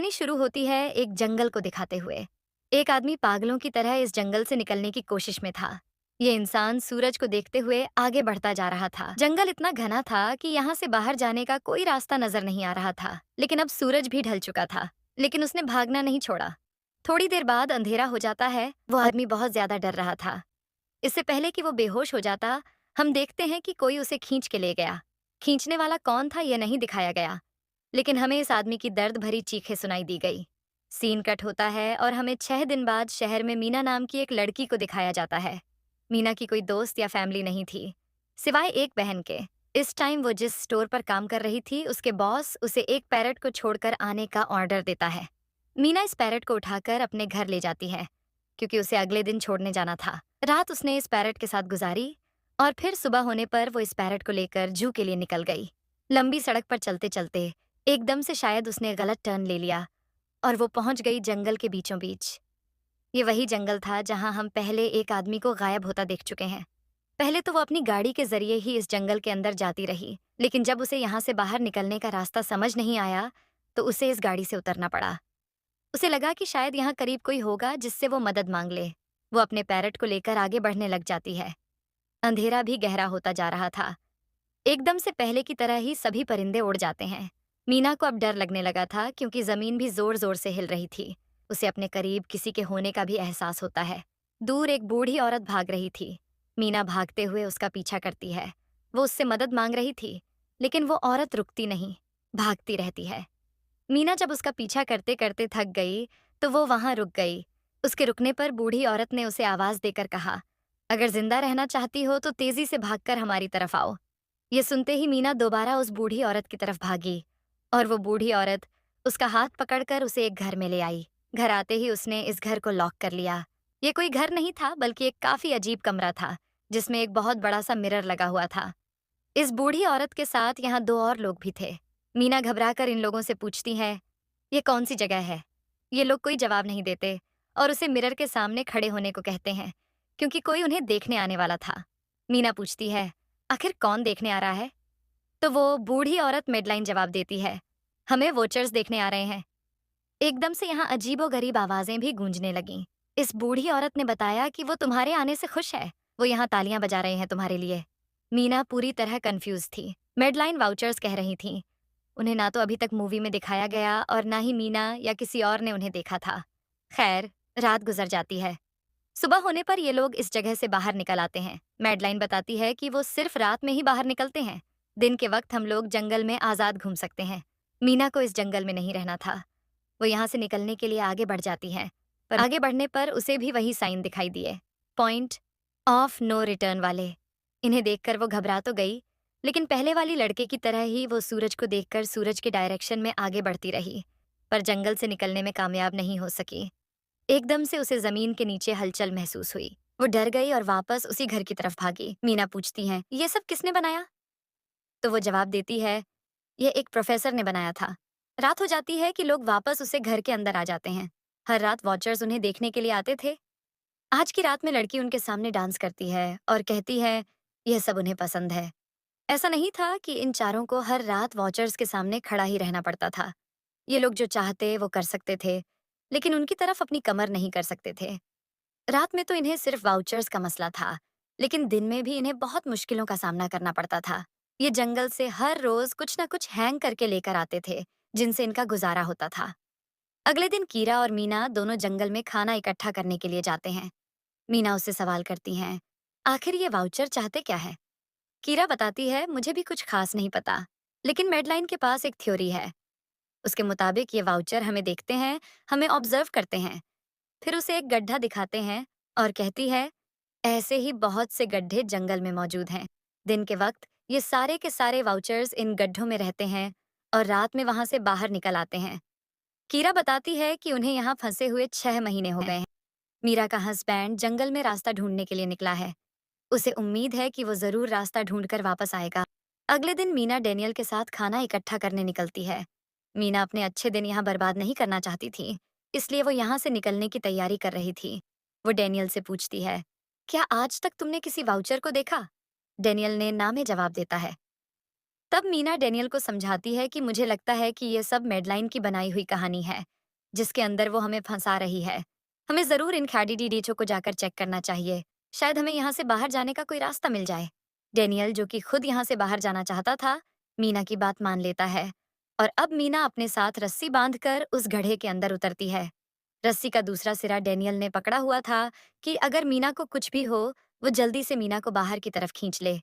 कहानी शुरू होती है एक जंगल को दिखाते हुए। एक आदमी पागलों की तरह इस जंगल से निकलने की कोशिश में था। ये इंसान सूरज को देखते हुए आगे बढ़ता जा रहा था। जंगल इतना घना था कि यहाँ से बाहर जाने का कोई रास्ता नजर नहीं आ रहा था, लेकिन अब सूरज भी ढल चुका था। लेकिन उसने भागना नहीं छोड़ा। थोड़ी देर बाद अंधेरा हो जाता है। वो आदमी बहुत ज्यादा डर रहा था। इससे पहले कि वो बेहोश हो जाता, हम देखते हैं कि कोई उसे खींच के ले गया। खींचने वाला कौन था यह नहीं दिखाया गया, लेकिन हमें इस आदमी की दर्द भरी चीखें सुनाई दी गई। सीन कट होता है और हमें 6 दिन बाद शहर में मीना नाम की एक लड़की को दिखाया जाता है। मीना की कोई दोस्त या फैमिली नहीं थी, सिवाय एक बहन के। इस टाइम वो जिस स्टोर पर काम कर रही थी, उसके बॉस उसे एक पैरट को छोड़कर आने का ऑर्डर देता है। मीना इस पैरट को उठाकर अपने घर ले जाती है, क्योंकि उसे अगले दिन छोड़ने जाना था। रात उसने इस पैरट के साथ गुजारी और फिर सुबह होने पर वो इस पैरट को लेकर जू के लिए निकल गई। लंबी सड़क पर चलते चलते एकदम से शायद उसने गलत टर्न ले लिया और वो पहुंच गई जंगल के बीचों बीच। ये वही जंगल था जहां हम पहले एक आदमी को गायब होता देख चुके हैं। पहले तो वो अपनी गाड़ी के जरिए ही इस जंगल के अंदर जाती रही, लेकिन जब उसे यहाँ से बाहर निकलने का रास्ता समझ नहीं आया तो उसे इस गाड़ी से उतरना पड़ा। उसे लगा कि शायद यहाँ करीब कोई होगा जिससे वो मदद मांग ले। वो अपने पैरट को लेकर आगे बढ़ने लग जाती है। अंधेरा भी गहरा होता जा रहा था। एकदम से पहले की तरह ही सभी परिंदे उड़ जाते हैं। मीना को अब डर लगने लगा था, क्योंकि जमीन भी जोर जोर से हिल रही थी। उसे अपने करीब किसी के होने का भी एहसास होता है। दूर एक बूढ़ी औरत भाग रही थी। मीना भागते हुए उसका पीछा करती है। वो उससे मदद मांग रही थी, लेकिन वो औरत रुकती नहीं, भागती रहती है। मीना जब उसका पीछा करते करते थक गई तो वो वहां रुक गई। उसके रुकने पर बूढ़ी औरत ने उसे आवाज देकर कहा, अगर जिंदा रहना चाहती हो तो तेजी से भागकर हमारी तरफ आओ। ये सुनते ही मीना दोबारा उस बूढ़ी औरत की तरफ भागी और वो बूढ़ी औरत उसका हाथ पकड़कर उसे एक घर में ले आई। घर आते ही उसने इस घर को लॉक कर लिया। ये कोई घर नहीं था, बल्कि एक काफी अजीब कमरा था, जिसमें एक बहुत बड़ा सा मिरर लगा हुआ था। इस बूढ़ी औरत के साथ यहाँ दो और लोग भी थे। मीना घबराकर इन लोगों से पूछती है, ये कौन सी जगह है? ये लोग कोई जवाब नहीं देते और उसे मिरर के सामने खड़े होने को कहते हैं, क्योंकि कोई उन्हें देखने आने वाला था। मीना पूछती है, आखिर कौन देखने आ रहा है? तो वो बूढ़ी औरत मेडलाइन जवाब देती है, हमें वोचर्स देखने आ रहे हैं। एकदम से यहाँ अजीबोगरीब आवाजें भी गूंजने लगीं। इस बूढ़ी औरत ने बताया कि वो तुम्हारे आने से खुश है, वो यहाँ तालियां बजा रहे हैं तुम्हारे लिए। मीना पूरी तरह कंफ्यूज थी। मेडलाइन वाउचर्स कह रही थी। उन्हें ना तो अभी तक मूवी में दिखाया गया और ना ही मीना या किसी और ने उन्हें देखा था। खैर, रात गुजर जाती है। सुबह होने पर ये लोग इस जगह से बाहर निकल आते हैं। मैडलाइन बताती है कि वो सिर्फ रात में ही बाहर निकलते हैं। दिन के वक्त हम लोग जंगल में आजाद घूम सकते हैं। मीना को इस जंगल में नहीं रहना था। वो यहाँ से निकलने के लिए आगे बढ़ जाती है, पर आगे बढ़ने पर उसे भी वही साइन दिखाई दिए, पॉइंट ऑफ नो रिटर्न वाले। इन्हें देखकर वो घबरा तो गई, लेकिन पहले वाली लड़के की तरह ही वो सूरज को देखकर सूरज के डायरेक्शन में आगे बढ़ती रही, पर जंगल से निकलने में कामयाब नहीं हो सकी। एकदम से उसे जमीन के नीचे हलचल महसूस हुई। वो डर गई और वापस उसी घर की तरफ भागी। मीना पूछती है, ये सब किसने बनाया? तो वो जवाब देती है, ये एक प्रोफेसर ने बनाया था। रात हो जाती है कि लोग वापस उसे घर के अंदर आ जाते हैं। हर रात वॉचर्स उन्हें देखने के लिए आते थे। आज की रात में लड़की उनके सामने डांस करती है और कहती है यह सब उन्हें पसंद है। ऐसा नहीं था कि इन चारों को हर रात वॉचर्स के सामने खड़ा ही रहना पड़ता था। ये लोग जो चाहते वो कर सकते थे, लेकिन उनकी तरफ अपनी कमर नहीं कर सकते थे। रात में तो इन्हें सिर्फ वाउचर्स का मसला था, लेकिन दिन में भी इन्हें बहुत मुश्किलों का सामना करना पड़ता था। ये जंगल से हर रोज कुछ ना कुछ हैंग करके लेकर आते थे, जिनसे इनका गुजारा होता था। अगले दिन कीरा और मीना दोनों जंगल में खाना इकट्ठा करने के लिए जाते हैं। मीना उससे सवाल करती हैं, आखिर ये वाउचर चाहते क्या है? कीरा बताती है, मुझे भी कुछ खास नहीं पता, लेकिन मेडलाइन के पास एक थ्योरी है। उसके मुताबिक ये वाउचर हमें देखते हैं, हमें ऑब्जर्व करते हैं, फिर उसे एक गड्ढा दिखाते हैं और कहती है, ऐसे ही बहुत से गड्ढे जंगल में मौजूद हैं। दिन के वक्त ये सारे के सारे वाउचर्स इन गड्ढों में रहते हैं और रात में वहां से बाहर निकल आते हैं। कीरा बताती है कि उन्हें यहाँ फंसे हुए 6 महीने हो गए हैं। मीरा का हस्बैंड जंगल में रास्ता ढूंढने के लिए निकला है। उसे उम्मीद है कि वो जरूर रास्ता ढूंढकर वापस आएगा। अगले दिन मीना डेनियल के साथ खाना इकट्ठा करने निकलती है। मीना अपने अच्छे दिन यहाँ बर्बाद नहीं करना चाहती थी, इसलिए वो यहाँ से निकलने की तैयारी कर रही थी। वो डेनियल से पूछती है, क्या आज तक तुमने किसी वाउचर को देखा? डेनियल ने ना में जवाब देता है। तब मीना डेनियल को समझाती है कि मुझे लगता है कि ये सब मेडलाइन की बनाई हुई कहानी है, जिसके अंदर वो हमें फंसा रही है। हमें जरूर इन कैंडिडेटों को जाकर चेक करना चाहिए। शायद हमें यहाँ से बाहर जाने का कोई रास्ता मिल जाए। डेनियल, जो कि खुद यहाँ से बाहर जाना चाहता था, मीना की बात मान लेता है। और अब मीना अपने साथ रस्सी बांधकर उस गड्ढे के अंदर उतरती है। रस्सी का दूसरा सिरा डेनियल ने पकड़ा हुआ था कि अगर मीना को कुछ भी हो, वो जल्दी से मीना को बाहर की तरफ खींच ले।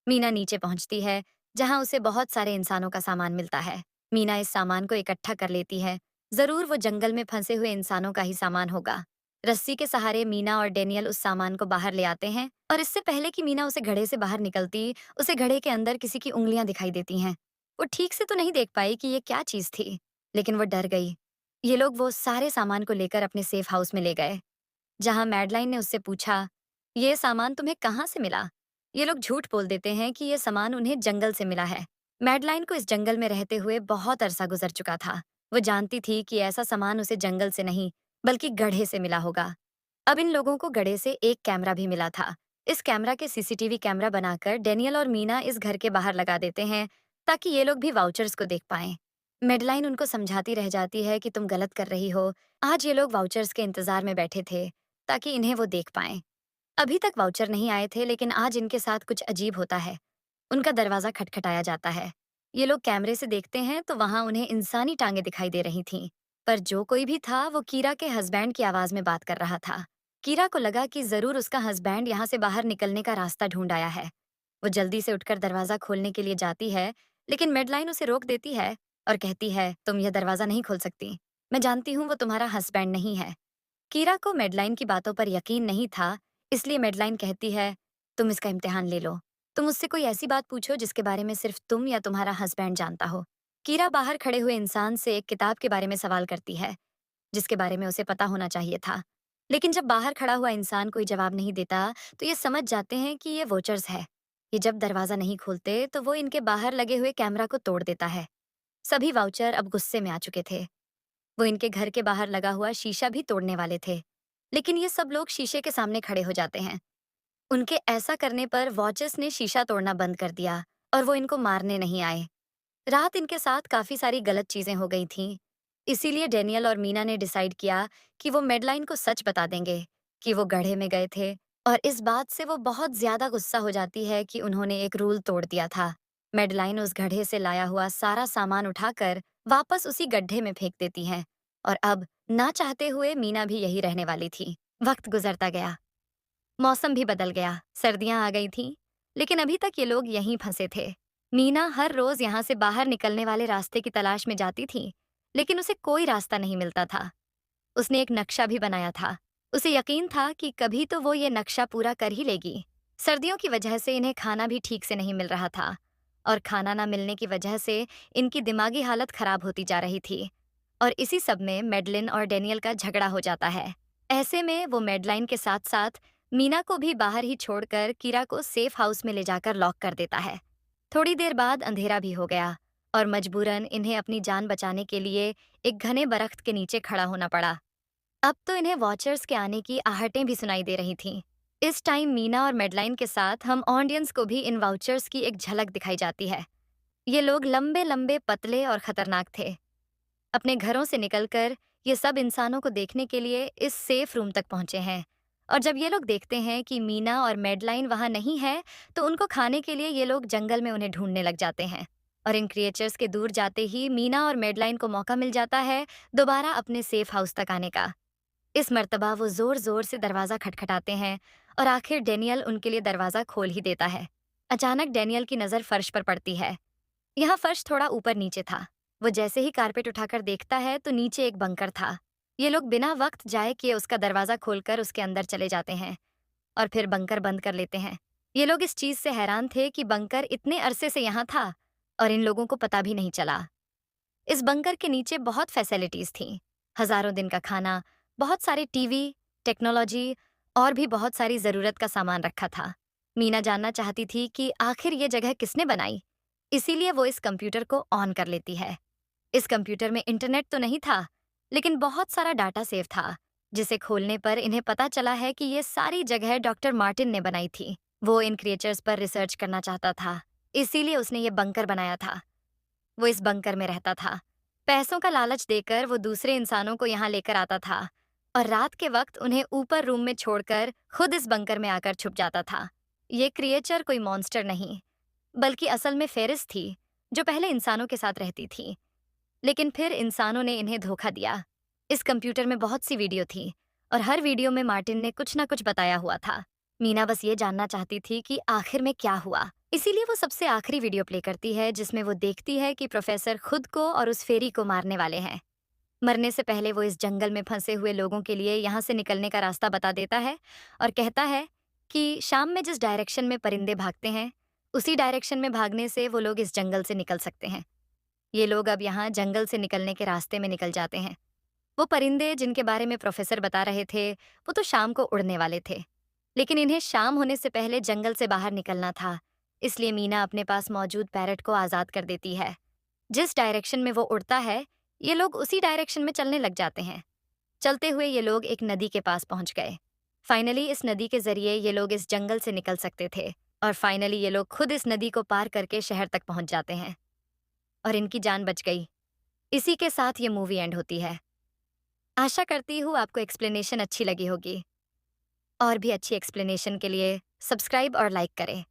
मीना नीचे पहुंचती है, जहां उसे बहुत सारे इंसानों का सामान मिलता है। मीना इस सामान को इकट्ठा कर लेती है। जरूर वो जंगल में फंसे हुए इंसानों का ही सामान होगा। रस्सी के सहारे मीना और डेनियल उस सामान को बाहर ले आते हैं, और इससे पहले कि मीना उसे घड़े से बाहर निकलती, उसे घड़े के अंदर किसी की उंगलियां दिखाई देती हैं। वो ठीक से तो नहीं देख पाई कि ये क्या चीज थी, लेकिन वो डर गई। ये लोग वो सारे सामान को लेकर अपने सेफ हाउस में ले गए, जहां मैडलाइन ने उससे पूछा, ये सामान तुम्हें कहाँ से मिला? ये लोग झूठ बोल देते हैं कि ये सामान उन्हें जंगल से मिला है। मैडलाइन को इस जंगल में रहते हुए बहुत अरसा गुजर चुका था। वो जानती थी कि ऐसा सामान उसे जंगल से नहीं, बल्कि गड्ढे से मिला होगा। अब इन लोगों को गड्ढे से एक कैमरा भी मिला था। इस कैमरा के सीसीटीवी कैमरा बनाकर डेनियल और मीना इस घर के बाहर लगा देते हैं, ताकि ये लोग भी वाउचर्स को देख पाएं। मेडलाइन उनको समझाती रह जाती है कि तुम गलत कर रही हो। आज ये लोग वाउचर्स के इंतजार में बैठे थे, ताकि इन्हें वो देख पाएं। अभी तक वाउचर नहीं आए थे, लेकिन आज इनके साथ कुछ अजीब होता है। उनका दरवाजा खटखटाया जाता है। ये लोग कैमरे से देखते हैं तो वहां उन्हें इंसानी टांगे दिखाई दे रही थीं। पर जो कोई भी था, वो कीरा के हस्बैंड की आवाज में बात कर रहा था। कीरा को लगा कि जरूर उसका हस्बैंड यहाँ से बाहर निकलने का रास्ता ढूंढ आया है। वो जल्दी से उठकर दरवाजा खोलने के लिए जाती है, लेकिन मेडलाइन उसे रोक देती है और कहती है, तुम यह दरवाजा नहीं खोल सकती। मैं जानती हूँ वो तुम्हारा हस्बैंड नहीं है। कीरा को मेडलाइन की बातों पर यकीन नहीं था, इसलिए मेडलाइन कहती है, तुम इसका इम्तिहान ले लो। तुम मुझसे कोई ऐसी बात पूछो जिसके बारे में सिर्फ तुम या तुम्हारा हस्बैंड जानता हो। कीरा बाहर खड़े हुए इंसान से एक किताब के बारे में सवाल करती है, जिसके बारे में उसे पता होना चाहिए था। लेकिन जब बाहर खड़ा हुआ इंसान कोई जवाब नहीं देता, तो ये समझ जाते हैं कि ये वोचर्स है। ये जब दरवाजा नहीं खोलते, तो वो इनके बाहर लगे हुए कैमरा को तोड़ देता है। सभी वाउचर अब गुस्से में आ चुके थे। वो इनके घर के बाहर लगा हुआ शीशा भी तोड़ने वाले थे, लेकिन ये सब लोग शीशे के सामने खड़े हो जाते हैं। उनके ऐसा करने पर वॉचर्स ने शीशा तोड़ना बंद कर दिया, और वो इनको मारने नहीं आए। रात इनके साथ काफी सारी गलत चीजें हो गई थीं। इसीलिए डेनियल और मीना ने डिसाइड किया कि वो मेडलाइन को सच बता देंगे कि वो गड्ढे में गए थे, और इस बात से वो बहुत ज्यादा गुस्सा हो जाती है कि उन्होंने एक रूल तोड़ दिया था। मेडलाइन उस गड्ढे से लाया हुआ सारा सामान उठाकर वापस उसी गड्ढे में फेंक देती है, और अब ना चाहते हुए मीना भी यही रहने वाली थी। वक्त गुजरता गया, मौसम भी बदल गया, सर्दियां आ गई थीं, लेकिन अभी तक ये लोग यहीं फंसे थे। मीना हर रोज यहाँ से बाहर निकलने वाले रास्ते की तलाश में जाती थी, लेकिन उसे कोई रास्ता नहीं मिलता था। उसने एक नक्शा भी बनाया था। उसे यकीन था कि कभी तो वो ये नक्शा पूरा कर ही लेगी। सर्दियों की वजह से इन्हें खाना भी ठीक से नहीं मिल रहा था, और खाना ना मिलने की वजह से इनकी दिमागी हालत खराब होती जा रही थी। और इसी सब में मेडलिन और डेनियल का झगड़ा हो जाता है। ऐसे में वो मेडलाइन के साथ साथ मीना को भी बाहर ही छोड़कर कीरा को सेफ हाउस में ले जाकर लॉक कर देता है। थोड़ी देर बाद अंधेरा भी हो गया, और मजबूरन इन्हें अपनी जान बचाने के लिए एक घने दरख्त के नीचे खड़ा होना पड़ा। अब तो इन्हें वॉचर्स के आने की आहटें भी सुनाई दे रही थीं। इस टाइम मीना और मेडलाइन के साथ हम ऑडियंस को भी इन वाउचर्स की एक झलक दिखाई जाती है। ये लोग लंबे लंबे, पतले और खतरनाक थे। अपने घरों से निकलकर ये सब इंसानों को देखने के लिए इस सेफ रूम तक पहुंचे हैं। और जब ये लोग देखते हैं कि मीना और मेडलाइन वहां नहीं है, तो उनको खाने के लिए ये लोग जंगल में उन्हें ढूंढने लग जाते हैं। और इन क्रिएचर्स के दूर जाते ही मीना और मेडलाइन को मौका मिल जाता है दोबारा अपने सेफ हाउस तक आने का। इस मर्तबा वो जोर जोर से दरवाजा खटखटाते हैं, और आखिर डेनियल उनके लिए दरवाजा खोल ही देता है। अचानक डेनियल की नजर फर्श पर पड़ती है। यहाँ फर्श थोड़ा ऊपर नीचे था। वो जैसे ही कारपेट उठाकर देखता है, तो नीचे एक बंकर था। ये लोग बिना वक्त जाए किए उसका दरवाजा खोलकर उसके अंदर चले जाते हैं, और फिर बंकर बंद कर लेते हैं। ये लोग इस चीज से हैरान थे कि बंकर इतने अरसे से यहाँ था, और इन लोगों को पता भी नहीं चला। इस बंकर के नीचे बहुत फैसिलिटीज थीं। हजारों दिन का खाना, बहुत सारे टीवी, टेक्नोलॉजी, और भी बहुत सारी जरूरत का सामान रखा था। मीना जानना चाहती थी कि आखिर ये जगह किसने बनाई, इसीलिए वो इस कंप्यूटर को ऑन कर लेती है। इस कंप्यूटर में इंटरनेट तो नहीं था, लेकिन बहुत सारा डाटा सेव था, जिसे खोलने पर इन्हें पता चला है कि ये सारी जगह डॉक्टर मार्टिन ने बनाई थी। वो इन क्रिएचर्स पर रिसर्च करना चाहता था, इसीलिए उसने ये बंकर बनाया था। वो इस बंकर में रहता था। पैसों का लालच देकर वो दूसरे इंसानों को यहाँ लेकर आता था और रात के वक्त उन्हें ऊपर रूम में छोड़कर खुद इस बंकर में आकर छुप जाता था। ये क्रिएचर कोई मॉन्स्टर नहीं, बल्कि असल में फेरिस थी, जो पहले इंसानों के साथ रहती थी, लेकिन फिर इंसानों ने इन्हें धोखा दिया। इस कंप्यूटर में बहुत सी वीडियो थी और हर वीडियो में मार्टिन ने कुछ ना कुछ बताया हुआ था। मीना बस ये जानना चाहती थी कि आखिर में क्या हुआ। इसीलिए वो सबसे आखिरी वीडियो प्ले करती है, जिसमें वो देखती है कि प्रोफेसर खुद को और उस फेरी को मारने वाले हैं। मरने से पहले वो इस जंगल में फंसे हुए लोगों के लिए यहाँ से निकलने का रास्ता बता देता है और कहता है कि शाम में जिस डायरेक्शन में परिंदे भागते हैं, उसी डायरेक्शन में भागने से वो लोग इस जंगल से निकल सकते हैं। ये लोग अब यहाँ जंगल से निकलने के रास्ते में निकल जाते हैं। वो परिंदे जिनके बारे में प्रोफेसर बता रहे थे, वो तो शाम को उड़ने वाले थे, लेकिन इन्हें शाम होने से पहले जंगल से बाहर निकलना था। इसलिए मीना अपने पास मौजूद पैरट को आजाद कर देती है। जिस डायरेक्शन में वो उड़ता है, ये लोग उसी डायरेक्शन में चलने लग जाते हैं। चलते हुए ये लोग एक नदी के पास पहुंच गए। फाइनली इस नदी के जरिए ये लोग इस जंगल से निकल सकते थे और फाइनली ये लोग खुद इस नदी को पार करके शहर तक पहुंच जाते हैं और इनकी जान बच गई। इसी के साथ ये मूवी एंड होती है। आशा करती हूँ आपको एक्सप्लेनेशन अच्छी लगी होगी। और भी अच्छी एक्सप्लेनेशन के लिए सब्सक्राइब और लाइक करें।